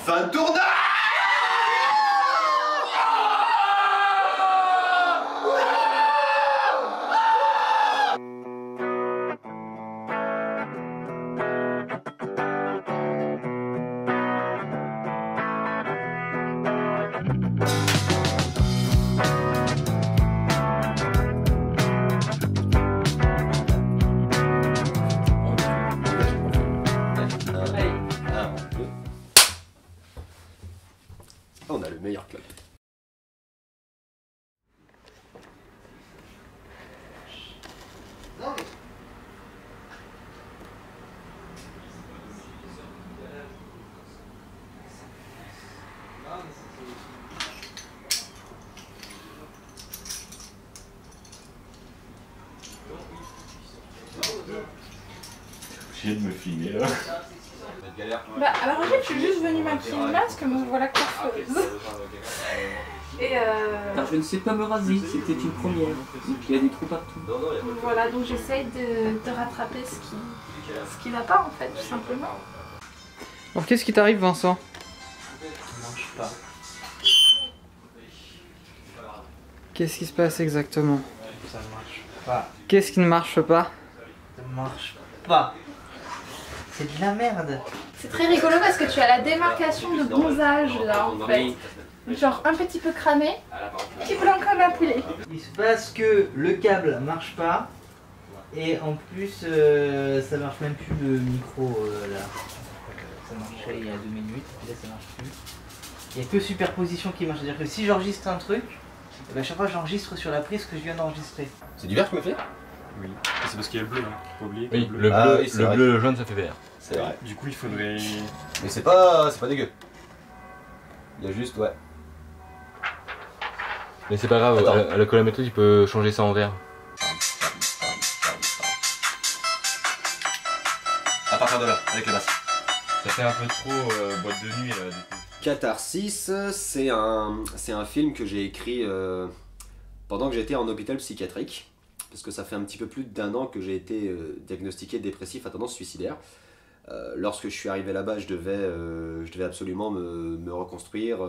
Fin de tournage. On a le meilleur club. J'ai de me filmer là. Bah alors en fait je suis juste venue maquiller le masque, me voilà coiffeuse. Et Alors, je ne sais pas me raser, c'était une première. Donc il y a des trous partout. voilà, donc j'essaye de rattraper ce qui va pas en fait, tout simplement. Alors qu'est-ce qui t'arrive Vincent? Ça marche pas. Qu'est-ce qui se passe exactement? Ça marche pas. Qu'est-ce qui ne marche pas? Ça marche pas. C'est de la merde. C'est très rigolo parce que tu as la démarcation de bronzage là en fait. Genre un petit peu cramé, qui blanc comme un poulet. Il se passe que le câble marche pas. Et en plus, ça marche même plus le micro là. Ça marchait il y a 2 minutes, et là ça marche plus. Il n'y a que superposition qui marche. C'est-à-dire que si j'enregistre un truc, eh ben, à chaque fois j'enregistre sur la prise que je viens d'enregistrer. C'est du vert que tu m'as fait? Oui. C'est parce qu'il y a le bleu, hein. Faut pas oublier. Oui, le bleu. le bleu, Ah oui, c'est le vrai. bleu, le jaune, ça fait vert. C'est vrai. Du coup, il faudrait. Mais c'est pas dégueu. Il y a juste, ouais. Mais c'est pas grave, Attends. à la colorimétrie, tu peux changer ça en vert. À partir de là, avec la basse. Ça fait un peu trop boîte de nuit là, du coup. Catharsis, c'est un film que j'ai écrit pendant que j'étais en hôpital psychiatrique. Parce que ça fait un petit peu plus d'1 an que j'ai été diagnostiqué dépressif à tendance suicidaire. Lorsque je suis arrivé là-bas, je devais absolument me reconstruire,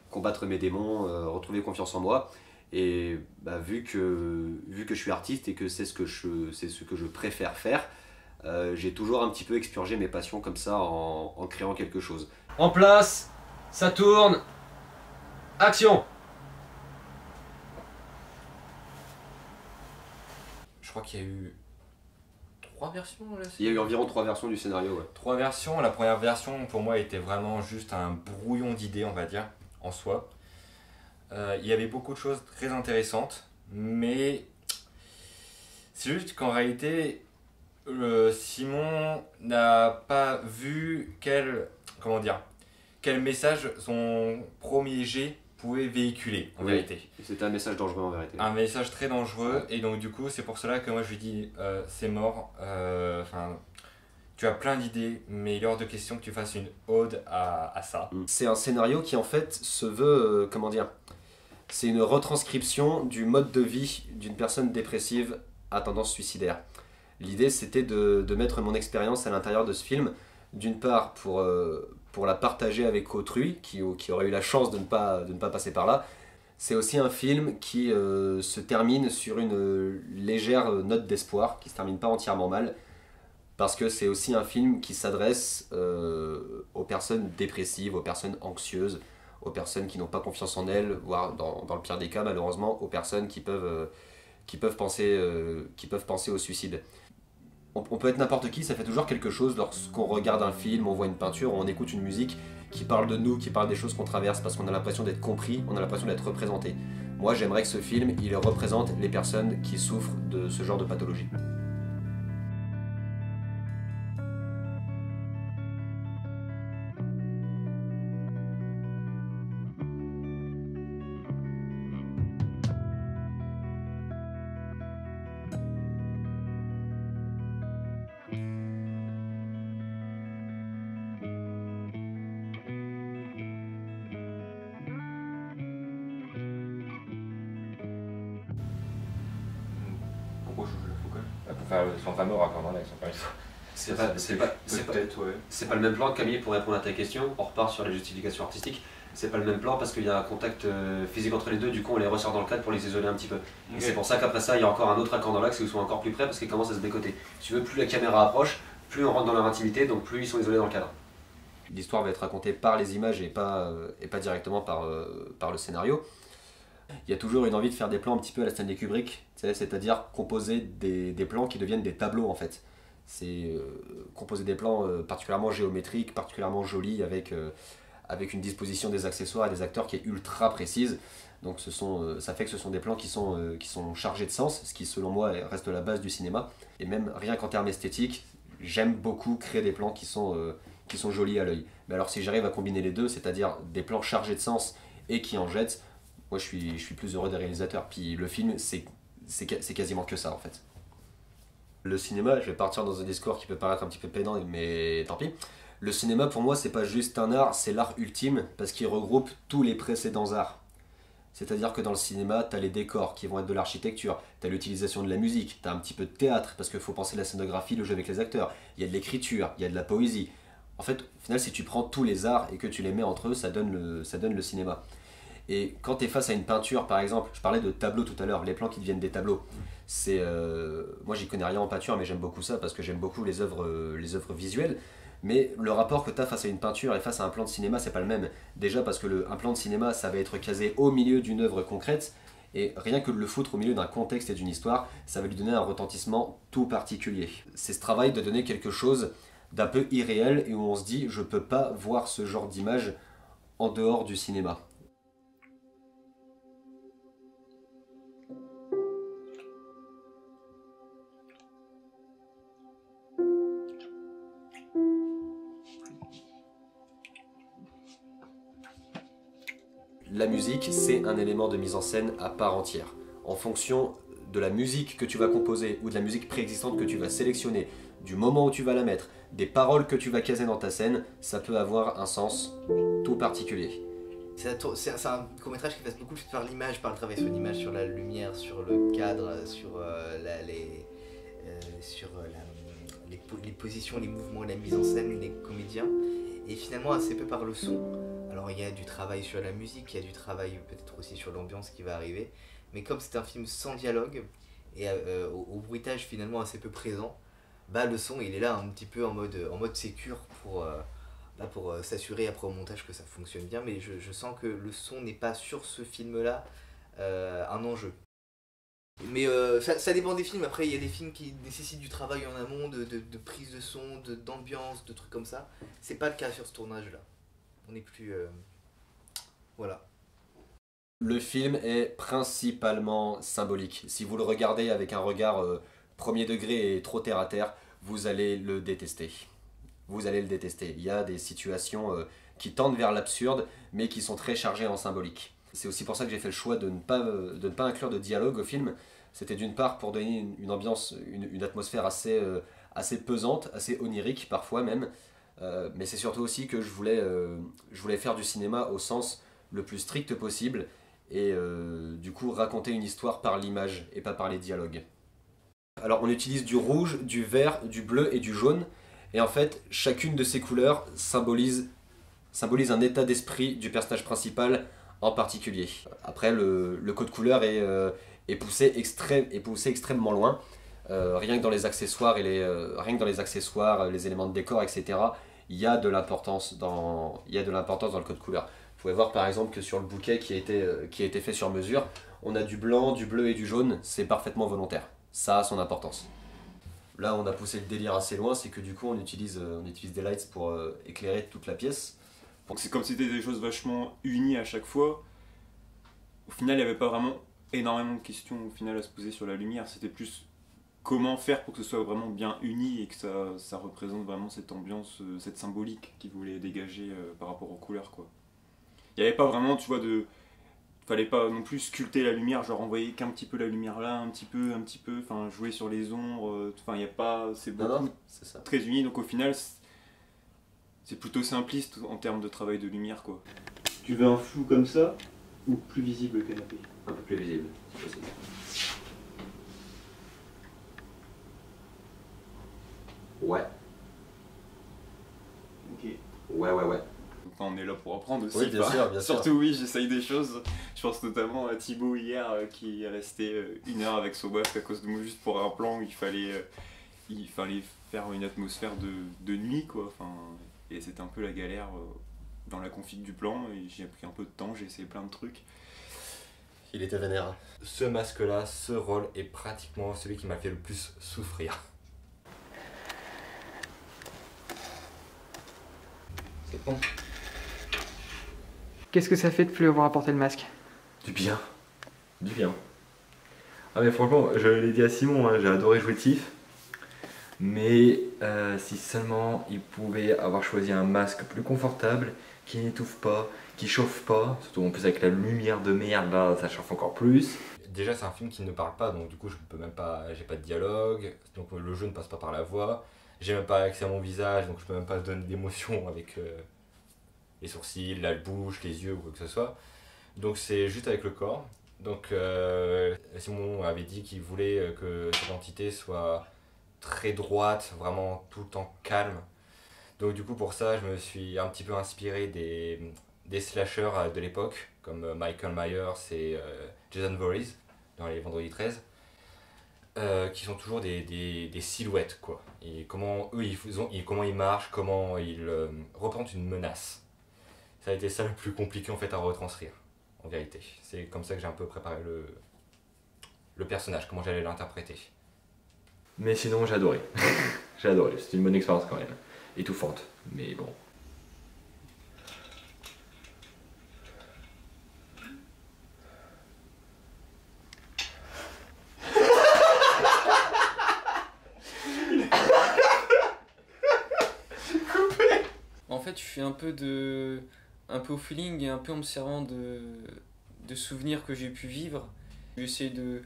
combattre mes démons, retrouver confiance en moi. Et bah, vu que je suis artiste et que c'est ce que je préfère faire, j'ai toujours un petit peu expurgé mes passions comme ça en créant quelque chose. En place, ça tourne, action! Je crois qu'il y a eu 3 versions là. Il y a eu environ 3 versions du scénario, ouais. 3 versions. La première version pour moi était vraiment juste un brouillon d'idées, on va dire, en soi. Il y avait beaucoup de choses très intéressantes, mais c'est juste qu'en réalité, Simon n'a pas vu quel message son premier jet pouvait véhiculer en Oui. vérité. C'était un message dangereux en vérité. Un message très dangereux, et donc du coup c'est pour cela que moi je lui dis c'est mort, tu as plein d'idées mais il est hors de question que tu fasses une ode à ça. C'est un scénario qui en fait se veut, c'est une retranscription du mode de vie d'une personne dépressive à tendance suicidaire. L'idée c'était de mettre mon expérience à l'intérieur de ce film, d'une part pour la partager avec autrui qui aurait eu la chance de ne pas passer par là. C'est aussi un film qui se termine sur une légère note d'espoir, qui se termine pas entièrement mal, parce que c'est aussi un film qui s'adresse aux personnes dépressives, aux personnes anxieuses, aux personnes qui n'ont pas confiance en elles, voire dans le pire des cas malheureusement, aux personnes qui peuvent penser au suicide. On peut être n'importe qui, ça fait toujours quelque chose lorsqu'on regarde un film, on voit une peinture, on écoute une musique qui parle de nous, qui parle des choses qu'on traverse, parce qu'on a l'impression d'être compris, on a l'impression d'être représenté. Moi j'aimerais que ce film, il représente les personnes qui souffrent de ce genre de pathologie. Pourquoi changer la focale? Pour faire son fameux raccord dans l'axe, encore une fois. C'est pas le même plan, Camille, pour répondre à ta question. On repart sur la justification artistique. C'est pas le même plan parce qu'il y a un contact physique entre les deux, du coup on les ressort dans le cadre pour les isoler un petit peu. Et c'est pour ça qu'après ça, il y a encore un autre accord dans l'axe où ils sont encore plus près parce qu'ils commencent à se décoter. Si tu veux, plus la caméra approche, plus on rentre dans leur intimité, donc plus ils sont isolés dans le cadre. L'histoire va être racontée par les images et pas directement par le scénario. Il y a toujours une envie de faire des plans un petit peu à la Stanley Kubrick, c'est-à-dire composer des plans qui deviennent des tableaux en fait. C'est composer des plans particulièrement géométriques, particulièrement jolis, avec une disposition des accessoires et des acteurs qui est ultra précise. Donc ça fait que ce sont des plans qui sont chargés de sens, ce qui selon moi reste la base du cinéma. Et même rien qu'en termes esthétiques, j'aime beaucoup créer des plans qui sont jolis à l'œil. Mais alors si j'arrive à combiner les deux, c'est-à-dire des plans chargés de sens et qui en jettent, moi je suis plus heureux des réalisateurs. Puis le film, c'est quasiment que ça en fait. Le cinéma, je vais partir dans un discours qui peut paraître un petit peu pédant, mais tant pis. Le cinéma pour moi c'est pas juste un art, c'est l'art ultime parce qu'il regroupe tous les précédents arts. C'est-à-dire que dans le cinéma, tu as les décors qui vont être de l'architecture, tu as l'utilisation de la musique, tu as un petit peu de théâtre parce qu'il faut penser la scénographie, le jeu avec les acteurs, il y a de l'écriture, il y a de la poésie. En fait, au final, si tu prends tous les arts et que tu les mets entre eux, ça donne le cinéma. Et quand tu es face à une peinture, par exemple, je parlais de tableaux tout à l'heure, les plans qui deviennent des tableaux. Moi, j'y connais rien en peinture, mais j'aime beaucoup ça parce que j'aime beaucoup les œuvres visuelles. Mais le rapport que tu as face à une peinture et face à un plan de cinéma, c'est pas le même. Déjà parce que un plan de cinéma, ça va être casé au milieu d'une œuvre concrète, et rien que de le foutre au milieu d'un contexte et d'une histoire, ça va lui donner un retentissement tout particulier. C'est ce travail de donner quelque chose d'un peu irréel et où on se dit je peux pas voir ce genre d'image en dehors du cinéma. La musique, c'est un élément de mise en scène à part entière. En fonction de la musique que tu vas composer ou de la musique préexistante que tu vas sélectionner, du moment où tu vas la mettre, des paroles que tu vas caser dans ta scène, ça peut avoir un sens tout particulier. C'est un court-métrage qui passe beaucoup par l'image, par le travail sur l'image, sur la lumière, sur le cadre, sur les positions, les mouvements, la mise en scène, les comédiens, et finalement assez peu par le son. Alors il y a du travail sur la musique, il y a du travail peut-être aussi sur l'ambiance qui va arriver, mais comme c'est un film sans dialogue et au bruitage finalement assez peu présent, bah le son il est là un petit peu en mode sécure pour s'assurer après au montage que ça fonctionne bien, mais je sens que le son n'est pas sur ce film-là un enjeu. Mais ça dépend des films. Après il y a des films qui nécessitent du travail en amont, de prise de son, d'ambiance, de trucs comme ça. C'est pas le cas sur ce tournage-là. On est plus... Voilà. Le film est principalement symbolique. Si vous le regardez avec un regard premier degré et trop terre à terre, vous allez le détester. Vous allez le détester. Il y a des situations qui tendent vers l'absurde, mais qui sont très chargées en symbolique. C'est aussi pour ça que j'ai fait le choix de ne pas inclure de dialogue au film. C'était d'une part pour donner une ambiance, une atmosphère assez pesante, assez onirique parfois même. Mais c'est surtout aussi que je voulais faire du cinéma au sens le plus strict possible et du coup raconter une histoire par l'image et pas par les dialogues. Alors on utilise du rouge, du vert, du bleu et du jaune, et en fait chacune de ces couleurs symbolise un état d'esprit du personnage principal en particulier. Après le code couleur est poussé extrêmement loin, rien que dans les accessoires les éléments de décor, etc. Il y a de l'importance dans le code couleur. Vous pouvez voir par exemple que sur le bouquet qui a été fait sur mesure, on a du blanc, du bleu et du jaune, c'est parfaitement volontaire. Ça a son importance. Là on a poussé le délire assez loin, c'est que du coup on utilise des lights pour éclairer toute la pièce. Donc c'est comme si c'était des choses vachement unies à chaque fois. Au final il n'y avait pas vraiment énormément de questions au final à se poser sur la lumière, c'était plus comment faire pour que ce soit vraiment bien uni et que ça représente vraiment cette ambiance, cette symbolique qu'il voulait dégager par rapport aux couleurs quoi. Il n'y avait pas vraiment, tu vois, fallait pas non plus sculpter la lumière, genre envoyer qu'un petit peu la lumière là, un petit peu, enfin jouer sur les ombres, enfin il n'y a pas, c'est beaucoup, c'est ça. Très uni, donc au final c'est plutôt simpliste en termes de travail de lumière quoi. Tu veux un flou comme ça ou plus visible le canapé? Un peu plus visible, si possible. Ouais. pour apprendre aussi. Oui, bien sûr, bien sûr. Surtout oui, j'essaye des choses. Je pense notamment à Thibaut hier qui est resté 1 heure avec son masque à cause de moi juste pour un plan où il fallait faire une atmosphère de nuit quoi. Enfin, et c'était un peu la galère dans la config du plan et j'ai pris un peu de temps, j'ai essayé plein de trucs. Il était vénère. Ce masque-là, ce rôle est pratiquement celui qui m'a fait le plus souffrir. C'est bon. Qu'est-ce que ça fait de plus avoir apporté le masque? Du bien. Du bien. Ah mais franchement, je l'ai dit à Simon, hein, j'ai adoré jouer Tiff. Mais si seulement il pouvait avoir choisi un masque plus confortable, qui n'étouffe pas, qui chauffe pas, surtout en plus avec la lumière de merde là, ça chauffe encore plus. Déjà c'est un film qui ne parle pas, donc du coup je peux même pas, j'ai pas de dialogue, donc le jeu ne passe pas par la voix. J'ai même pas accès à mon visage, donc je peux même pas donner d'émotion avec les sourcils, la bouche, les yeux ou quoi que ce soit. Donc c'est juste avec le corps. Donc Simon avait dit qu'il voulait que cette entité soit très droite, vraiment tout le temps calme. Donc du coup pour ça je me suis un petit peu inspiré des slashers de l'époque, comme Michael Myers et Jason Voorhees dans les Vendredi 13. Qui sont toujours des silhouettes quoi. Et comment eux comment ils marchent, comment ils représentent une menace. Ça a été ça le plus compliqué en fait à retranscrire, en vérité. C'est comme ça que j'ai un peu préparé le personnage, comment j'allais l'interpréter. Mais sinon j'ai adoré. J'ai adoré, c'était une bonne expérience quand même. Étouffante, mais bon. En fait, je fais un peu au feeling et un peu en me servant de souvenirs que j'ai pu vivre. J'essaie de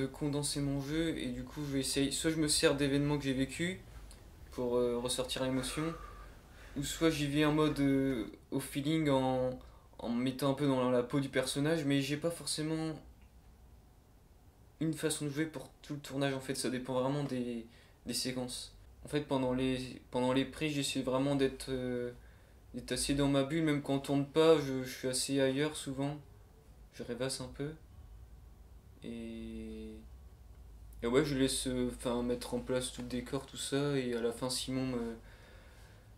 condenser mon jeu et du coup, soit je me sers d'événements que j'ai vécus pour ressortir l'émotion, ou soit j'y vais en mode au feeling en me mettant un peu dans la peau du personnage, mais j'ai pas forcément une façon de jouer pour tout le tournage en fait, ça dépend vraiment des séquences. En fait, pendant les prises, j'essaie vraiment d'être assez dans ma bulle, même quand on tourne pas, je suis assez ailleurs souvent. Je rêvasse un peu. Et ouais, je laisse mettre en place tout le décor, tout ça, et à la fin, Simon,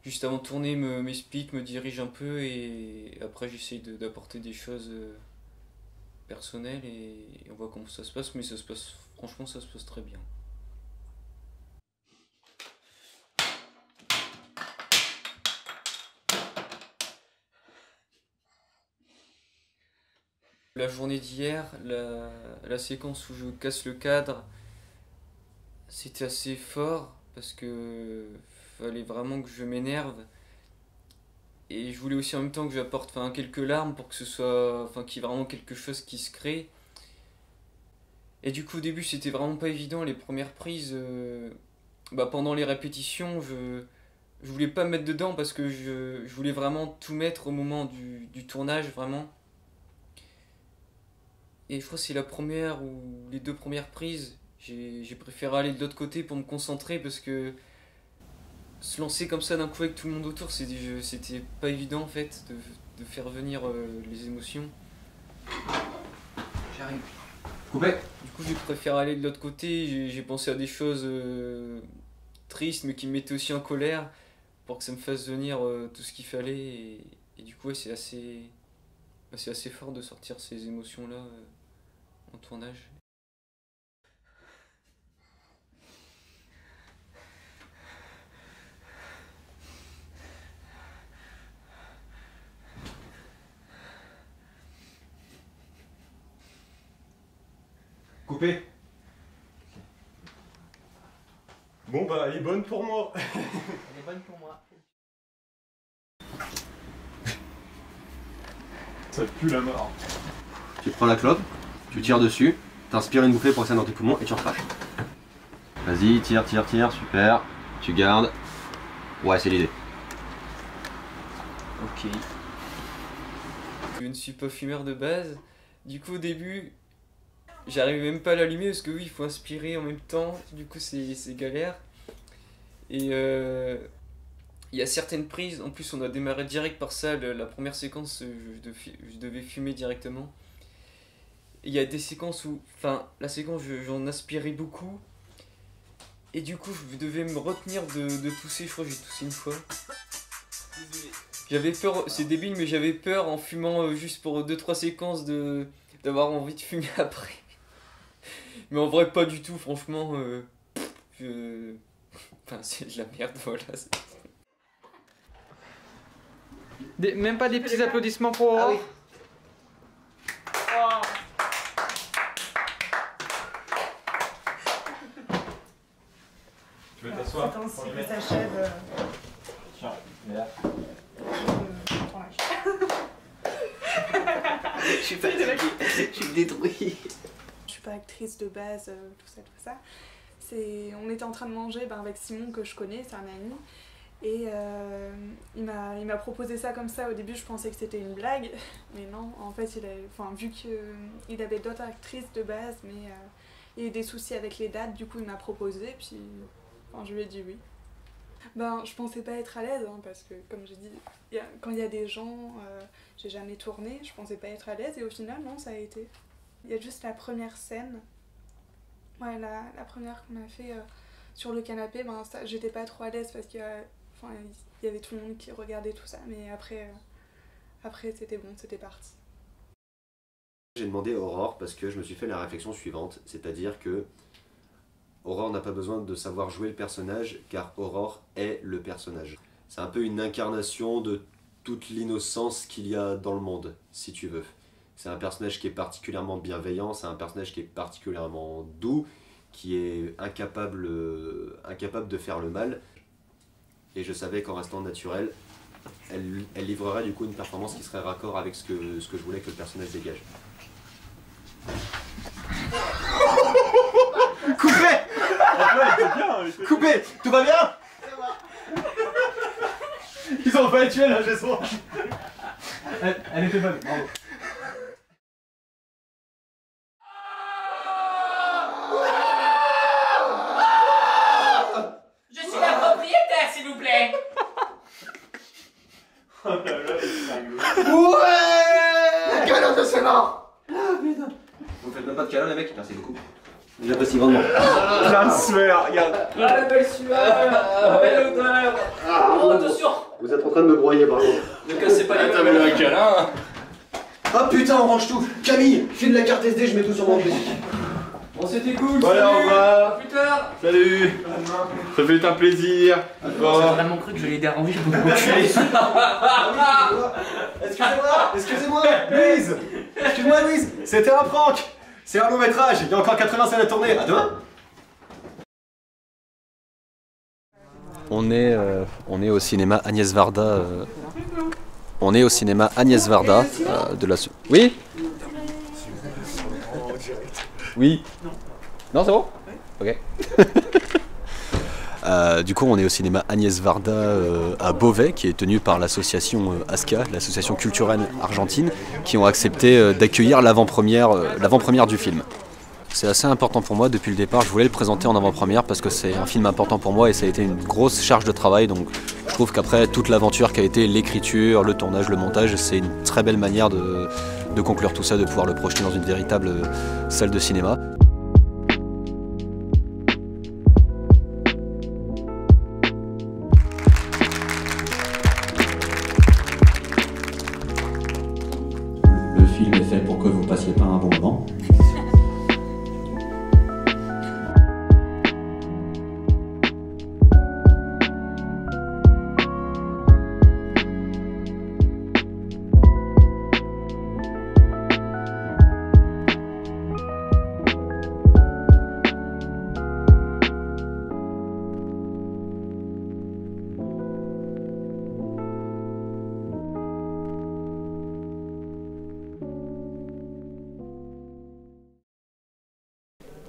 juste avant de tourner, m'explique, me dirige un peu, et après, j'essaie d'apporter des choses personnelles, et on voit comment ça se passe, mais franchement, ça se passe très bien. La journée d'hier, la séquence où je casse le cadre, c'était assez fort parce que fallait vraiment que je m'énerve. Et je voulais aussi en même temps que j'apporte quelques larmes pour que ce soit, qu'il y ait vraiment quelque chose qui se crée. Et du coup au début c'était vraiment pas évident, les premières prises, pendant les répétitions, je voulais pas me mettre dedans parce que je voulais vraiment tout mettre au moment du tournage, vraiment. Et je crois que c'est la première ou les 2 premières prises, j'ai préféré aller de l'autre côté pour me concentrer parce que se lancer comme ça d'un coup avec tout le monde autour, c'était pas évident en fait de faire venir les émotions. J'arrive. Coupé. Du coup j'ai préféré aller de l'autre côté, j'ai pensé à des choses tristes mais qui me mettaient aussi en colère pour que ça me fasse venir tout ce qu'il fallait et du coup ouais, c'est assez fort de sortir ces émotions là en tournage. Coupé. Bon bah elle est bonne pour moi. Elle est bonne pour moi. Ça pue la mort. Tu prends la clope, tu tires dessus, t'inspires une bouffée pour que ça dans tes poumons et tu recraches. Vas-y, tire, super. Tu gardes. Ouais, c'est l'idée. Ok. Je ne suis pas fumeur de base. Du coup au début, j'arrivais même pas à l'allumer parce que oui, il faut inspirer en même temps. Du coup c'est galère. Et Il y a certaines prises, en plus on a démarré direct par ça, la première séquence je devais fumer directement. Il y a des séquences où, enfin la séquence j'en aspirais beaucoup. Et du coup je devais me retenir de tousser, je crois que j'ai toussé une fois. J'avais peur, c'est débile mais j'avais peur en fumant juste pour 2-3 séquences d'avoir envie de fumer après. Mais en vrai pas du tout, franchement, enfin c'est de la merde, voilà. Même pas des petits applaudissements pour Aurore. Ah oui. Tu veux t'asseoir? C'est ainsi que s'achève. Tiens, mais là. Je suis fatigué, je suis détruit. Je suis pas actrice de base, tout ça. On était en train de manger avec Simon que je connais, c'est un ami. Et il m'a proposé ça comme ça. Au début, je pensais que c'était une blague, mais non. En fait, vu qu'il avait d'autres actrices de base, mais il y a eu des soucis avec les dates. Du coup, il m'a proposé, puis je lui ai dit oui. Je pensais pas être à l'aise, parce que, comme j'ai dit, quand il y a des gens, j'ai jamais tourné, je pensais pas être à l'aise, et au final, non, ça a été. Il y a juste la première scène, ouais, la première qu'on a fait sur le canapé, j'étais pas trop à l'aise parce qu'il y avait tout le monde qui regardait tout ça, mais après c'était bon, c'était parti. J'ai demandé Aurore parce que je me suis fait la réflexion suivante, c'est-à-dire que Aurore n'a pas besoin de savoir jouer le personnage car Aurore est le personnage. C'est un peu une incarnation de toute l'innocence qu'il y a dans le monde, si tu veux. C'est un personnage qui est particulièrement bienveillant, c'est un personnage qui est particulièrement doux, qui est incapable de faire le mal. Et je savais qu'en restant naturelle, elle livrerait du coup une performance qui serait raccord avec ce que je voulais que le personnage dégage. Coupé! Coupé! Tout va bien? Ils ont pas tué là, j'ai son. Elle était bonne, bravo. Je suis la propriétaire, s'il vous plaît. Oh là là, Ouais! Câlin de Sénat! Ah putain! Vous faites même pas de câlin les mecs? Merci beaucoup. J'apprécie grandement. la sueur, regarde. Ah, la belle sueur, la belle odeur. Oh, attention. Vous êtes en train de me broyer par contre. Ne cassez pas les T'as vu un câlin? Ah putain, on range tout! Camille, file la carte SD, je mets tout sur mon PC. Bon, c'était cool. Voilà, au revoir. À plus tard. Salut. Ça fait un plaisir. J'ai vraiment cru que je l'ai dérangé pour me reculer. Excusez-moi, Louise! Excuse-moi, Louise! C'était un prank! C'est un long métrage, il y a encore 80 scènes à tourner. À demain! On est au cinéma Agnès Varda. On est au cinéma Agnès Varda de la. Oui? Oui. Non, c'est bon? Ok. Du coup, on est au cinéma Agnès Varda à Beauvais, qui est tenu par l'association ASCA, l'association culturelle argentine, qui ont accepté d'accueillir l'avant-première du film. C'est assez important pour moi depuis le départ, je voulais le présenter en avant-première parce que c'est un film important pour moi et ça a été une grosse charge de travail, donc je trouve qu'après toute l'aventure qui a été l'écriture, le tournage, le montage, c'est une très belle manière de conclure tout ça, de pouvoir le projeter dans une véritable salle de cinéma. Le film est fait pour que vous passiez pas un bon moment.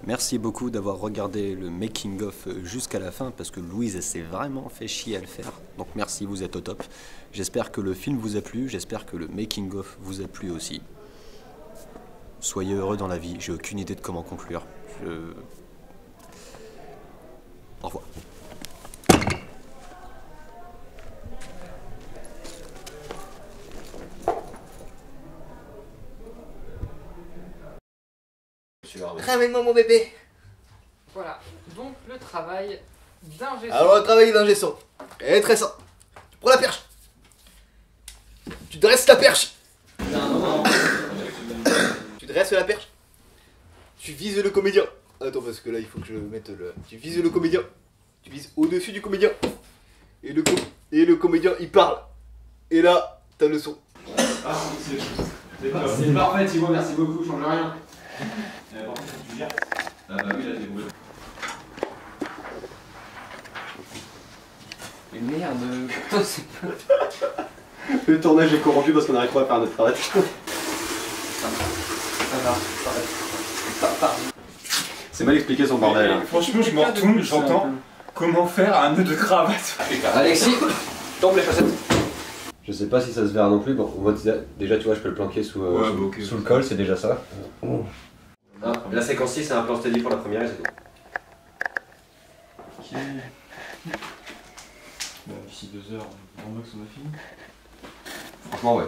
Merci beaucoup d'avoir regardé le making-of jusqu'à la fin parce que Louise s'est vraiment fait chier à le faire. Donc merci, vous êtes au top. J'espère que le film vous a plu, j'espère que le making-of vous a plu aussi. Soyez heureux dans la vie, j'ai aucune idée de comment conclure. Au revoir. Ramène-moi mon bébé. Voilà, donc le travail d'ingé son. Alors le travail d'ingé son est très simple. Tu prends la perche. Tu dresses la perche. Tu dresses la perche. Tu vises le comédien. Attends parce que là il faut que je mette le... Tu vises le comédien. Tu vises au-dessus du comédien. Et le comédien il parle. Et là, t'as le son. Ah, c'est parfait Thibaut, merci beaucoup, change rien. Par contre, tu gères. Ah bah oui, là j'ai trouvé. Mais merde, pourtant c'est pas... Le tournage est corrompu parce qu'on n'arrive pas à faire notre travail. C'est mal expliqué son bordel. Hein. Franchement, je me retourne, j'entends comment faire un nœud de cravate. Alexis, tombe les chaussettes. Je sais pas si ça se verra non plus. Bon, moi, déjà, tu vois, je peux le planquer sous, sous le col, c'est déjà ça. Ah, la séquence 6, c'est un plan steady pour la première et c'est tout. Ok. Bah, d'ici 2 heures, grand max, on a fini. Franchement, ouais.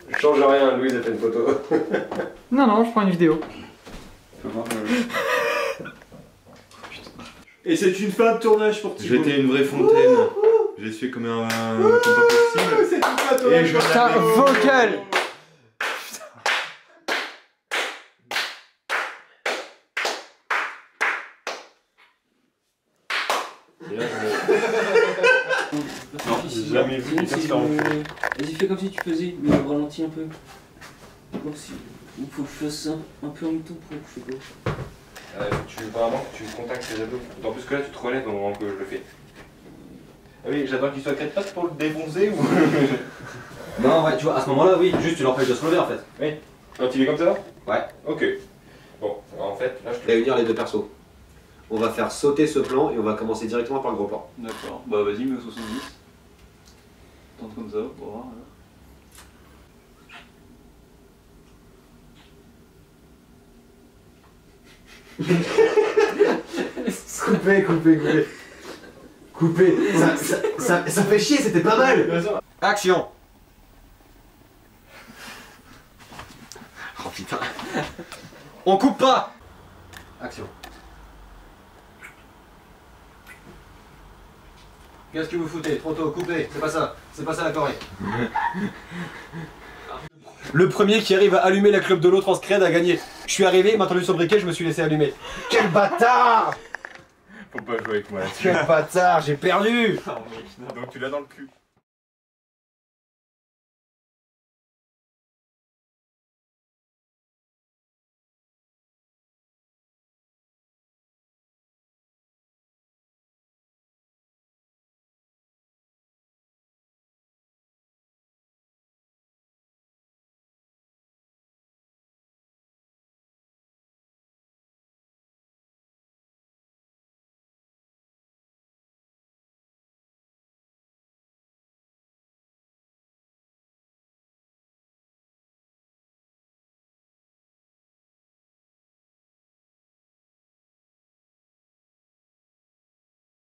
Je change rien, Louise a fait une photo. Non, non, je prends une vidéo. Faut voir. Et c'est une fin de tournage pour Thibaut. J'étais une vraie fontaine. J'ai sué comme un comme pas possible. C'est tout ça, toi. Et je Putain, vocal. Non, j'ai jamais vu quelqu'un se faire enculer. Vas-y, fais comme si tu faisais, mais ralentis un peu. Comme si... Il faut que je fasse ça un peu en même temps pour que je sais pas. Vraiment que tu contactes tes abdos. D'autant plus que là, tu te relèves au moment que je le fais. Ah oui, j'attends qu'il soit 4 pattes pour le défoncer ou. Non, ouais, tu vois, à ce moment-là, oui, juste tu l'empêches de se relever en fait. Oui. Quand il est comme ça? Ouais. Ok. Bon, en fait, là je te. Réunir les deux persos. On va faire sauter ce plan et on va commencer directement par le gros plan. D'accord. Bah vas-y, mets au 70. Tente comme ça, pour voir. Coupez. Ça fait chier, c'était pas mal. Action. Oh putain. On coupe pas. Action. Qu'est-ce que vous foutez? Trop tôt, coupez. C'est pas ça la Corée. Le premier qui arrive à allumer la clope de l'autre en scred a gagné. Je suis arrivé, il m'a tendu sur le briquet, je me suis laissé allumer. Quel bâtard! Faut pas jouer avec moi là-dessus. Quel bâtard, j'ai perdu! Donc tu l'as dans le cul.